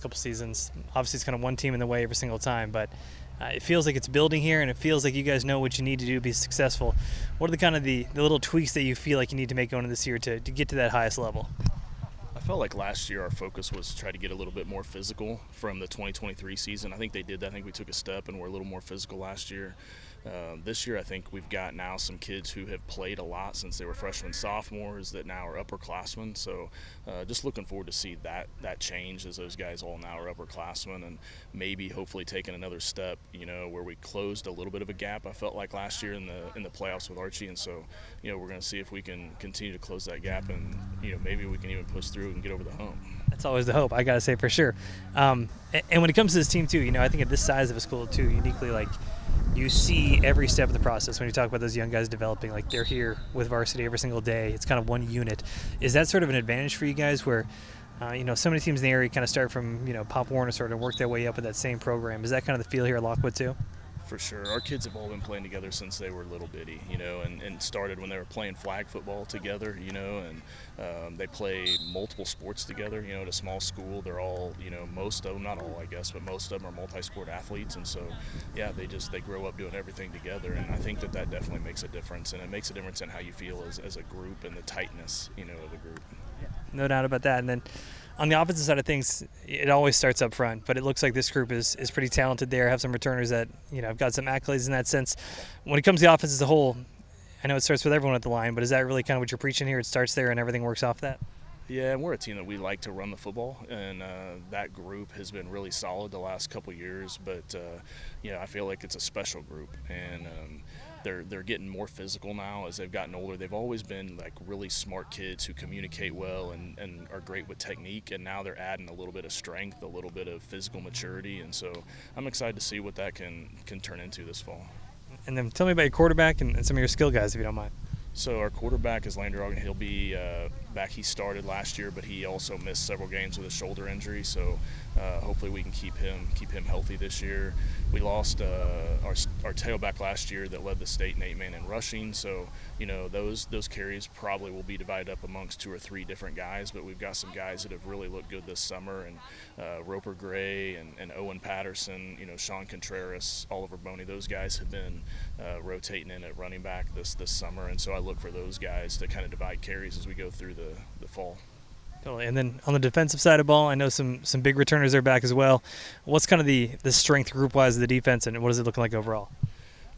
couple seasons. Obviously, it's kind of one team in the way every single time, but it feels like it's building here, and it feels like you guys know what you need to do to be successful. What are the kind of the little tweaks that you feel like you need to make going into this year to get to that highest level? I felt like last year our focus was to try to get a little bit more physical from the 2023 season. I think they did that. I think we took a step and we're a little more physical last year. This year I think we've got now some kids who have played a lot since they were freshmen, sophomores that now are upperclassmen. So just looking forward to see that change as those guys all now are upperclassmen, and maybe hopefully taking another step, where we closed a little bit of a gap I felt like last year in the playoffs with Archie. And so we're going to see if we can continue to close that gap, and maybe we can even push through and get over the hump. That's always the hope, I gotta say, for sure. And when it comes to this team too, I think at this size of a school too, uniquely, like, you see every step of the process when you talk about those young guys developing. Like, they're here with varsity every single day. It's kind of one unit. Is that sort of an advantage for you guys where so many teams in the area kind of start from Pop Warner sort of work their way up with that same program? Is that kind of the feel here at Lockwood too? For sure. Our kids have all been playing together since they were little bitty, and started when they were playing flag football together, and they play multiple sports together, at a small school. They're all, most of them, not all I guess, but most of them are multi-sport athletes. And so, yeah, they grow up doing everything together. And I think that definitely makes a difference. And it makes a difference in how you feel as a group and the tightness, of a group. No doubt about that. And then on the opposite side of things, it always starts up front, but it looks like this group is pretty talented there, have some returners that, have got some accolades in that sense. When it comes to the offense as a whole, I know it starts with everyone at the line, but is that really kind of what you're preaching here? It starts there and everything works off that? Yeah, and we're a team that we like to run the football, and that group has been really solid the last couple years. But I feel like it's a special group, and they're getting more physical now as they've gotten older. They've always been like really smart kids who communicate well and are great with technique, and now they're adding a little bit of strength, a little bit of physical maturity, and so I'm excited to see what that can turn into this fall. And then tell me about your quarterback and some of your skill guys, if you don't mind. So our quarterback is Landry Ogden. He'll be back. He started last year, but he also missed several games with a shoulder injury. So hopefully we can keep him healthy this year. We lost our tailback last year that led the state in 8-man in rushing. So those carries probably will be divided up amongst 2 or 3 different guys. But we've got some guys that have really looked good this summer, and Roper Gray and Owen Patterson, Sean Contreras, Oliver Boney. Those guys have been rotating in at running back this summer, and so I look for those guys to kind of divide carries as we go through the fall. Totally. And then on the defensive side of the ball, I know some big returners are back as well. What's kind of the strength group-wise of the defense, and what is it looking like overall?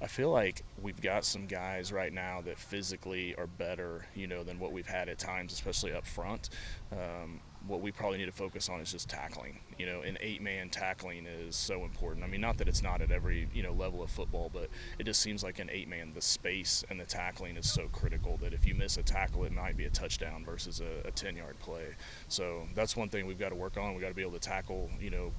I feel like we've got some guys right now that physically are better, than what we've had at times, especially up front. What we probably need to focus on is just tackling. An 8-man tackling is so important. I mean, not that it's not at every, level of football, but it just seems like an 8-man, the space and the tackling is so critical that if you miss a tackle, it might be a touchdown versus a 10-yard play. So that's one thing we've got to work on. We've got to be able to tackle,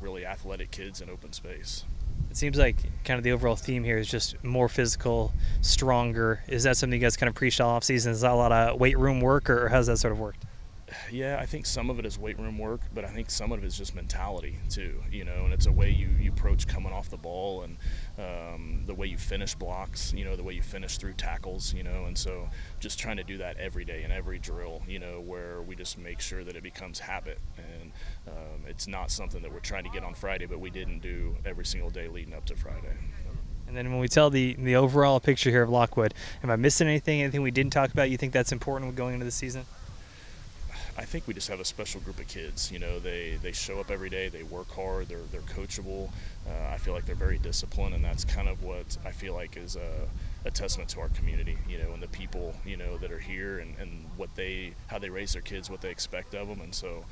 really athletic kids in open space. It seems like kind of the overall theme here is just more physical, stronger. Is that something you guys kind of preached all offseason? Is that a lot of weight room work, or how's that sort of worked? Yeah, I think some of it is weight room work, but I think some of it is just mentality too, and it's a way you approach coming off the ball, and the way you finish blocks, the way you finish through tackles, and so just trying to do that every day in every drill, where we just make sure that it becomes habit, and it's not something that we're trying to get on Friday, but we didn't do every single day leading up to Friday. And then when we tell the overall picture here of Lockwood, am I missing anything we didn't talk about you think that's important going into the season? I think we just have a special group of kids. They show up every day. They work hard. They're coachable. I feel like they're very disciplined, and that's kind of what I feel like is a testament to our community. And the people that are here, and how they raise their kids, what they expect of them, and so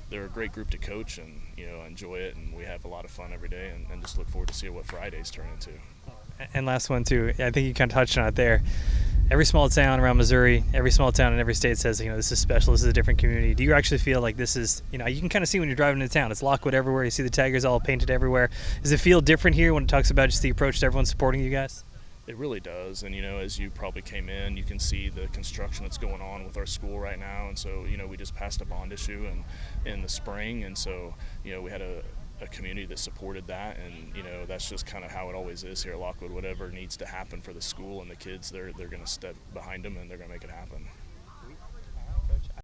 they're a great group to coach, and enjoy it, and we have a lot of fun every day, and just look forward to see what Fridays turn into. And last one too, I think you kind of touched on it there. Every small town around Missouri, every small town in every state says, this is special, this is a different community. Do you actually feel like this is, you can kind of see when you're driving into town, it's Lockwood everywhere, you see the Tigers all painted everywhere. Does it feel different here when it talks about just the approach to everyone supporting you guys? It really does, and as you probably came in, you can see the construction that's going on with our school right now, and so we just passed a bond issue in the spring, and so we had a community that supported that, and that's just kind of how it always is here at Lockwood. Whatever needs to happen for the school and the kids, they're going to step behind them, and they're going to make it happen.